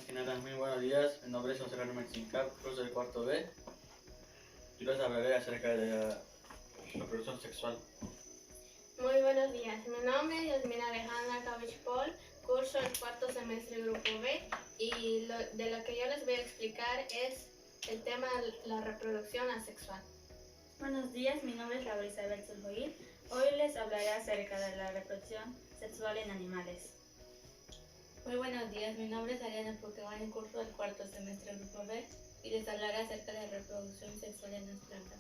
que nada, muy buenos días. Mi nombre es José Ramón Mexincap, curso del cuarto B. Yo les hablaré acerca de la reproducción sexual. Muy buenos días. Mi nombre es Yasmina Alejandra Cabich Paul, curso el cuarto semestre grupo B y de lo que yo les voy a explicar es el tema de la reproducción asexual. Buenos días, mi nombre es Laura Isabel Zuljoil. Hoy les hablaré acerca de la reproducción sexual en animales. Muy buenos días, mi nombre es Ariana Puquevani, curso del cuarto semestre grupo B y les hablaré acerca de la reproducción sexual en las plantas.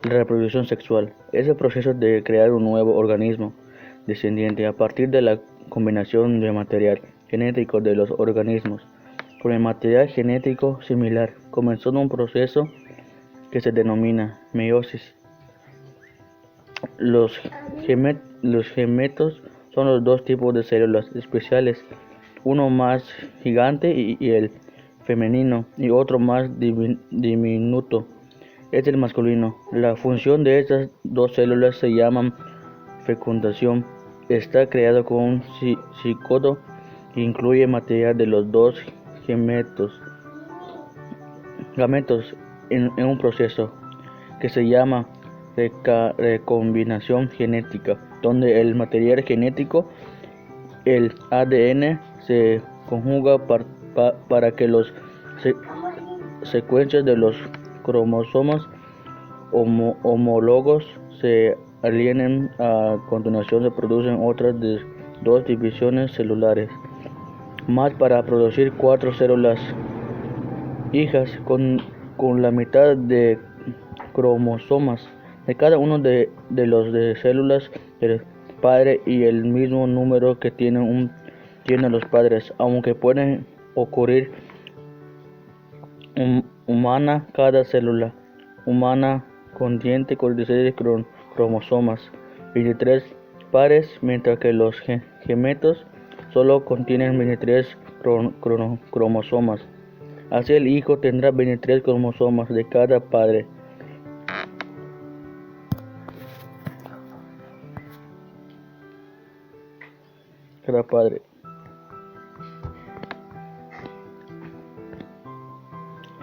La reproducción sexual es el proceso de crear un nuevo organismo descendiente a partir de la combinación de material genético de los organismos con el material genético similar, comenzando un proceso que se denomina meiosis. Los gemetos son los dos tipos de células especiales, uno más gigante y el femenino, y otro más diminuto es el masculino. La función de estas dos células se llama fecundación. Está creado con un cigoto que incluye material de los dos gametos en un proceso que se llama recombinación genética, donde el material genético, el ADN, se conjuga para que los secuencias de los cromosomas homólogos se alineen. A continuación se producen otras dos divisiones celulares más para producir 4 células hijas con la mitad de cromosomas de cada uno de los de células del padre y el mismo número que tienen los padres, aunque pueden ocurrir humana. Cada célula humana contiene 46 cromosomas, 23 pares, mientras que los gemetos solo contienen 23 cromosomas. Así el hijo tendrá 23 cromosomas de cada padre.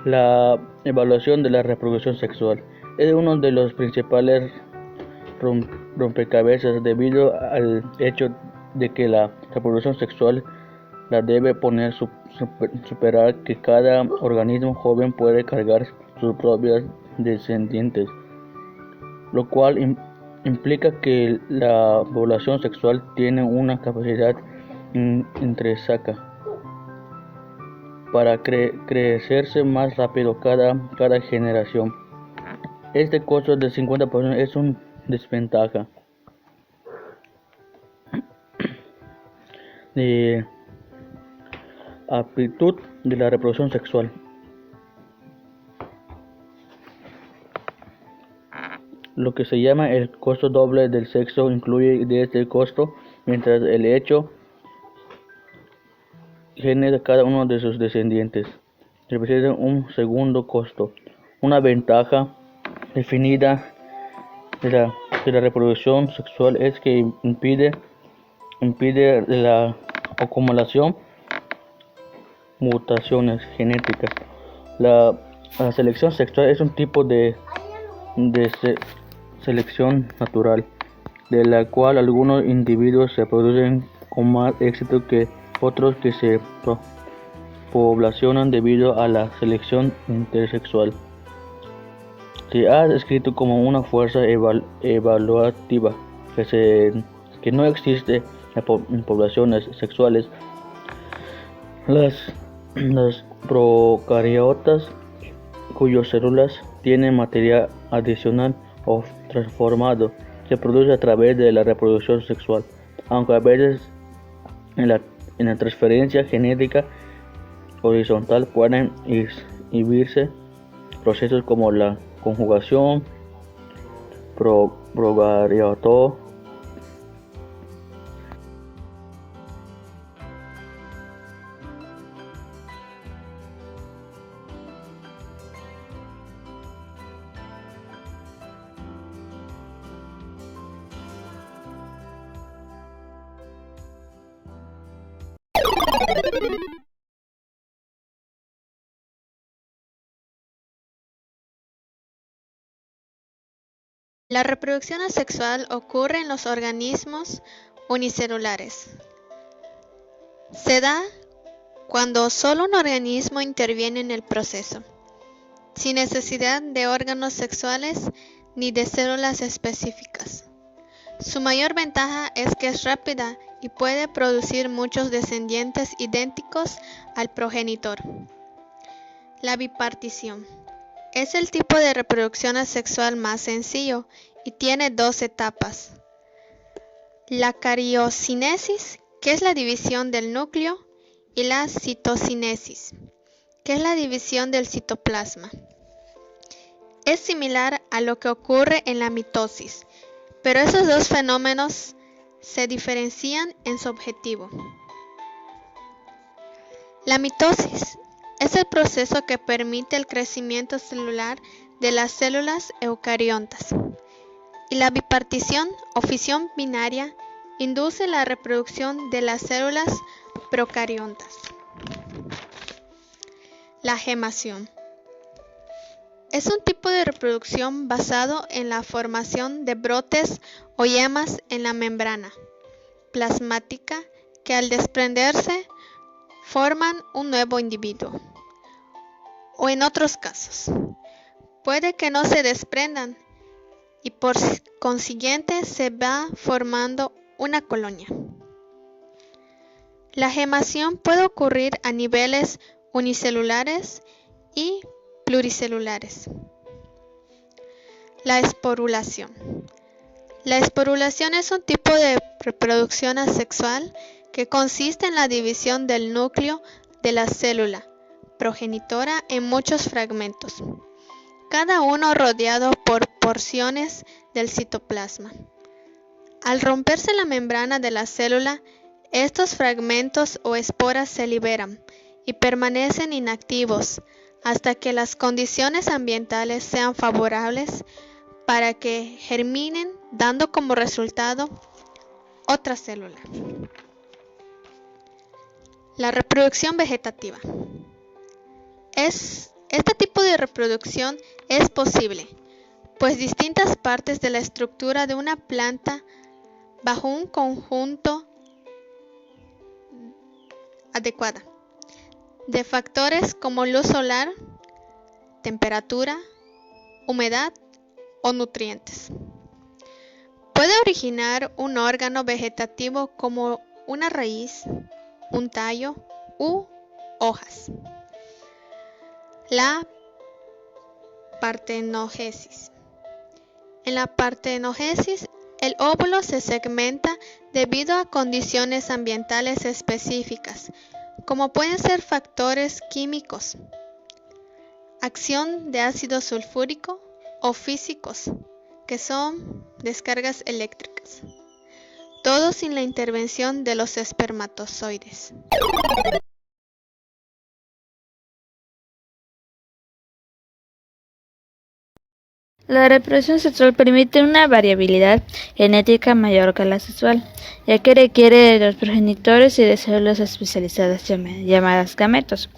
La evaluación de la reproducción sexual es uno de los principales rompecabezas debido al hecho de que la reproducción sexual la debe superar que cada organismo joven puede cargar sus propios descendientes, lo cual implica que la población sexual tiene una capacidad intrínseca para crecerse más rápido cada generación. Este costo del 50% es una desventaja de aptitud de la reproducción sexual. Lo que se llama el costo doble del sexo incluye de este costo, mientras el hecho genes de cada uno de sus descendientes representa un segundo costo. Una ventaja definida de la reproducción sexual es que impide la acumulación mutaciones genéticas. La selección sexual es un tipo de selección natural, de la cual algunos individuos se reproducen con más éxito que otros que se poblacionan debido a la selección intersexual. Se ha descrito como una fuerza evaluativa que no existe en poblaciones sexuales. Las procariotas, cuyas células tienen material adicional o transformado, se produce a través de la reproducción sexual, aunque a veces en la transferencia genética horizontal pueden inhibirse procesos como la conjugación procarioto. La reproducción asexual ocurre en los organismos unicelulares. Se da cuando solo un organismo interviene en el proceso, sin necesidad de órganos sexuales ni de células específicas. Su mayor ventaja es que es rápida y puede producir muchos descendientes idénticos al progenitor. La bipartición es el tipo de reproducción asexual más sencillo y tiene dos etapas. La cariocinesis, que es la división del núcleo, y la citocinesis, que es la división del citoplasma. Es similar a lo que ocurre en la mitosis, pero esos dos fenómenos se diferencian en su objetivo. La mitosis es el proceso que permite el crecimiento celular de las células eucariontas, y la bipartición o fisión binaria induce la reproducción de las células procariontas. La gemación es un tipo de reproducción basado en la formación de brotes o yemas en la membrana plasmática que al desprenderse forman un nuevo individuo. O en otros casos, puede que no se desprendan y por consiguiente se va formando una colonia. La gemación puede ocurrir a niveles unicelulares y pluricelulares. La esporulación. La esporulación es un tipo de reproducción asexual que consiste en la división del núcleo de la célula progenitora en muchos fragmentos, cada uno rodeado por porciones del citoplasma. Al romperse la membrana de la célula, estos fragmentos o esporas se liberan y permanecen inactivos hasta que las condiciones ambientales sean favorables para que germinen, dando como resultado otra célula. La reproducción vegetativa. Este tipo de reproducción es posible, pues distintas partes de la estructura de una planta bajo un conjunto adecuada de factores como luz solar, temperatura, humedad o nutrientes. Puede originar un órgano vegetativo como una raíz, un tallo u hojas. La partenogenesis. En la partenogenesis, el óvulo se segmenta debido a condiciones ambientales específicas, como pueden ser factores químicos, acción de ácido sulfúrico o físicos, que son descargas eléctricas, todo sin la intervención de los espermatozoides. La reproducción sexual permite una variabilidad genética mayor que la sexual, ya que requiere de los progenitores y de células especializadas llamadas gametos.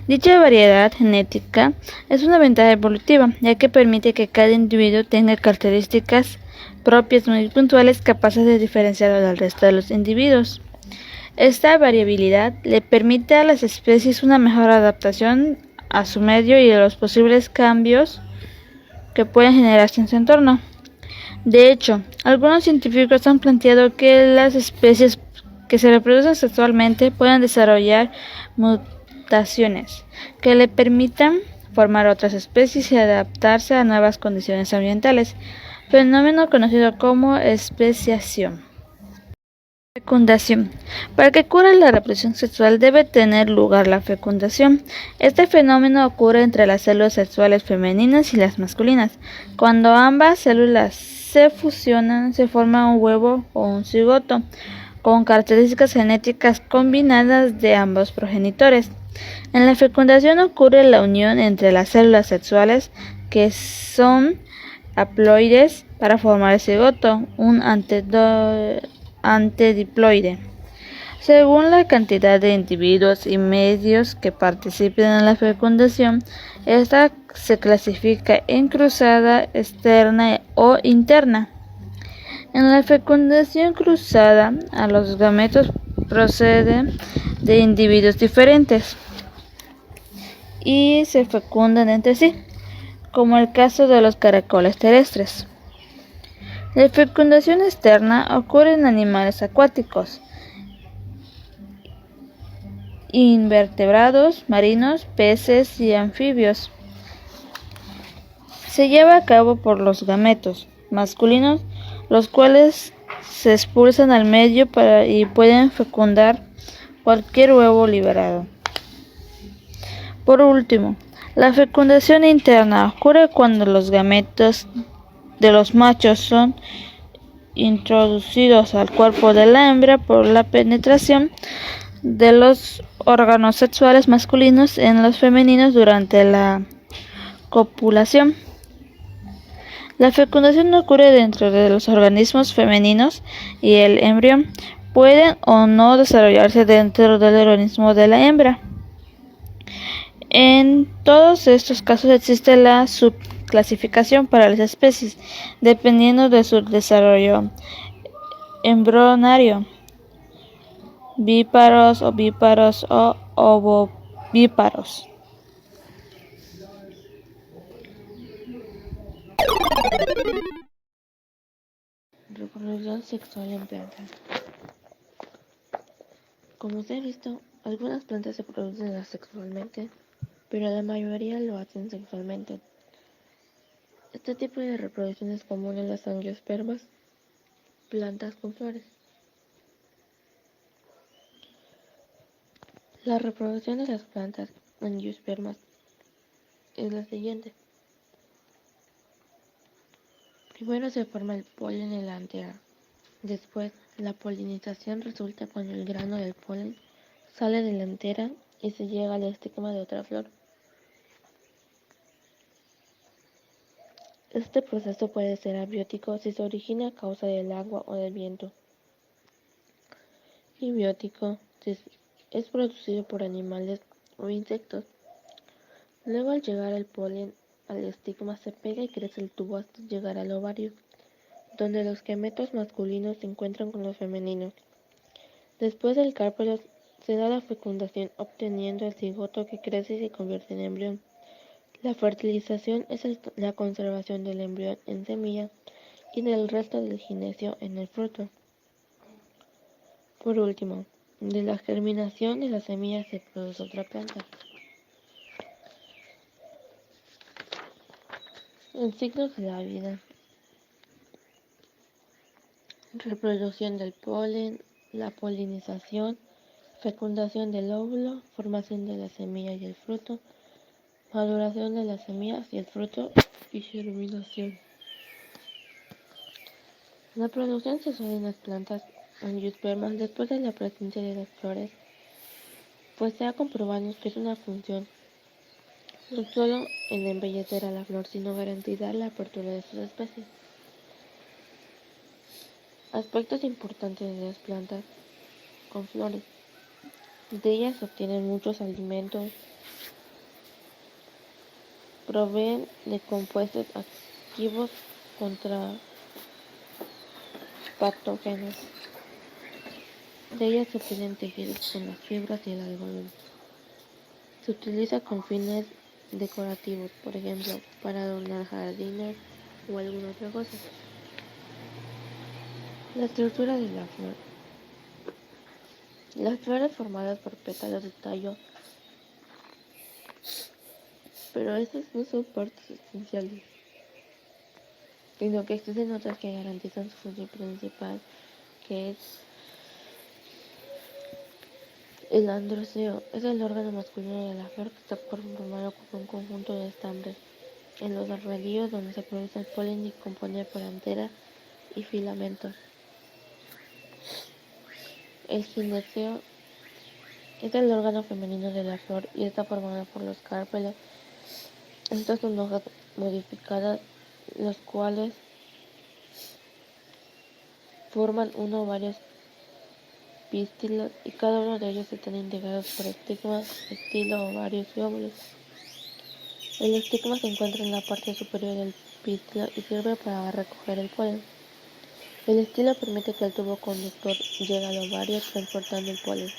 Dicha variedad genética es una ventaja evolutiva, ya que permite que cada individuo tenga características propias muy puntuales capaces de diferenciarlo del resto de los individuos. Esta variabilidad le permite a las especies una mejor adaptación a su medio y a los posibles cambios que pueden generarse en su entorno. De hecho, algunos científicos han planteado que las especies que se reproducen sexualmente pueden desarrollar mutaciones que le permitan formar otras especies y adaptarse a nuevas condiciones ambientales, fenómeno conocido como especiación. Fecundación. Para que ocurra la reproducción sexual debe tener lugar la fecundación. Este fenómeno ocurre entre las células sexuales femeninas y las masculinas. Cuando ambas células se fusionan, se forma un huevo o un cigoto, con características genéticas combinadas de ambos progenitores. En la fecundación ocurre la unión entre las células sexuales, que son haploides, para formar el cigoto, un antediploide. Según la cantidad de individuos y medios que participen en la fecundación, esta se clasifica en cruzada, externa o interna. En la fecundación cruzada, a los gametos proceden de individuos diferentes y se fecundan entre sí, como el caso de los caracoles terrestres. La fecundación externa ocurre en animales acuáticos, invertebrados, marinos, peces y anfibios. Se lleva a cabo por los gametos masculinos, los cuales se expulsan al medio y pueden fecundar cualquier huevo liberado. Por último, la fecundación interna ocurre cuando los gametos de los machos son introducidos al cuerpo de la hembra por la penetración de los órganos sexuales masculinos en los femeninos durante la copulación. La fecundación ocurre dentro de los organismos femeninos y el embrión puede o no desarrollarse dentro del organismo de la hembra. En todos estos casos existe la subclasificación para las especies, dependiendo de su desarrollo embrionario: víparos, ovíparos o ovovíparos. Reproducción sexual en plantas. Como se ha visto, algunas plantas se reproducen asexualmente, pero la mayoría lo hacen sexualmente. Este tipo de reproducción es común en las angiospermas, plantas con flores. La reproducción de las plantas angiospermas es la siguiente. Primero se forma el polen en la antera. Después, la polinización resulta cuando el grano del polen sale de la antera y se llega al estigma de otra flor. Este proceso puede ser abiótico si se origina a causa del agua o del viento, y biótico si es producido por animales o insectos. Luego, al llegar el polen al estigma, se pega y crece el tubo hasta llegar al ovario, donde los gametos masculinos se encuentran con los femeninos. Después del carpelo se da la fecundación, obteniendo el cigoto que crece y se convierte en embrión. La fertilización es la conservación del embrión en semilla y del resto del gineceo en el fruto. Por último, de la germinación de la semilla se produce otra planta. El ciclo de la vida. Reproducción del polen, la polinización, fecundación del óvulo, formación de la semilla y el fruto, maduración de las semillas y el fruto y germinación. La producción sexual en las plantas angiospermas después de la presencia de las flores, pues se ha comprobado que es una función no solo en embellecer a la flor, sino garantizar la apertura de sus especies. Aspectos importantes de las plantas con flores. De ellas se obtienen muchos alimentos, proveen de compuestos activos contra patógenos. De ellas se obtienen tejidos con las fibras y el algodón. Se utiliza con fines decorativos, por ejemplo, para adornar jardines o alguna otra cosa. La estructura de la flor. Las flores formadas por pétalos de tallo, pero estas no son partes esenciales, sino que existen otras que garantizan su función principal, que es el androceo. Es el órgano masculino de la flor que está formado por un conjunto de estambres en los alrededores donde se produce el polen y compone por antera y filamentos. El gineceo es el órgano femenino de la flor y está formado por los carpelos. Estas son hojas modificadas, los cuales forman uno o varios pistil y cada uno de ellos están integrados por estigmas, estilo, ovarios y óvulos. El estigma se encuentra en la parte superior del pistil y sirve para recoger el polen. El estilo permite que el tubo conductor llegue al ovario transportando el polen.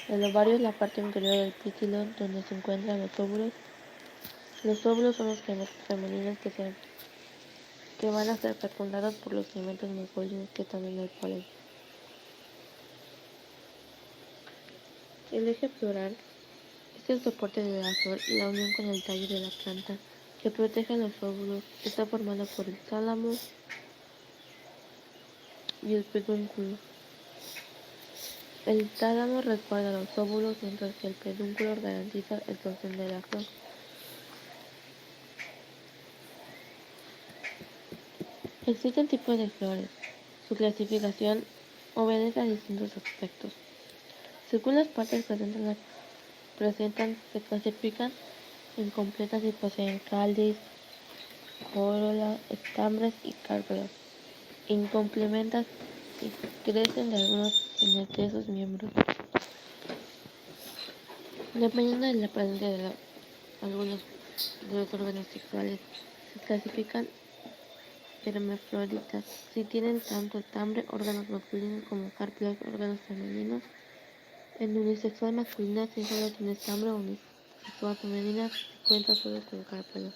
El ovario es la parte inferior del pistilo donde se encuentran los óvulos. Los óvulos son los gametos femeninos que van a ser fecundados por los gametos masculinos que están en el polen. El eje floral es el soporte de la flor y la unión con el tallo de la planta que protege los óvulos. Está formado por el tálamo y el pedúnculo. El tálamo resguarda los óvulos mientras que el pedúnculo garantiza el sostén de la flor. Existen tipos de flores. Su clasificación obedece a distintos aspectos. Según las partes se clasifican en completas y poseen cáliz, corola, estambres y carpelos. Incompletas y crecen de algunos de esos miembros. Dependiendo de la presencia de algunos de los órganos sexuales, se clasifican hermafroditas. Si tienen tanto estambre, órganos masculinos como carpelos, órganos femeninos. En unisexual masculina, si solo tiene estambre, o unisexual femenina, se cuenta solo con carpelos.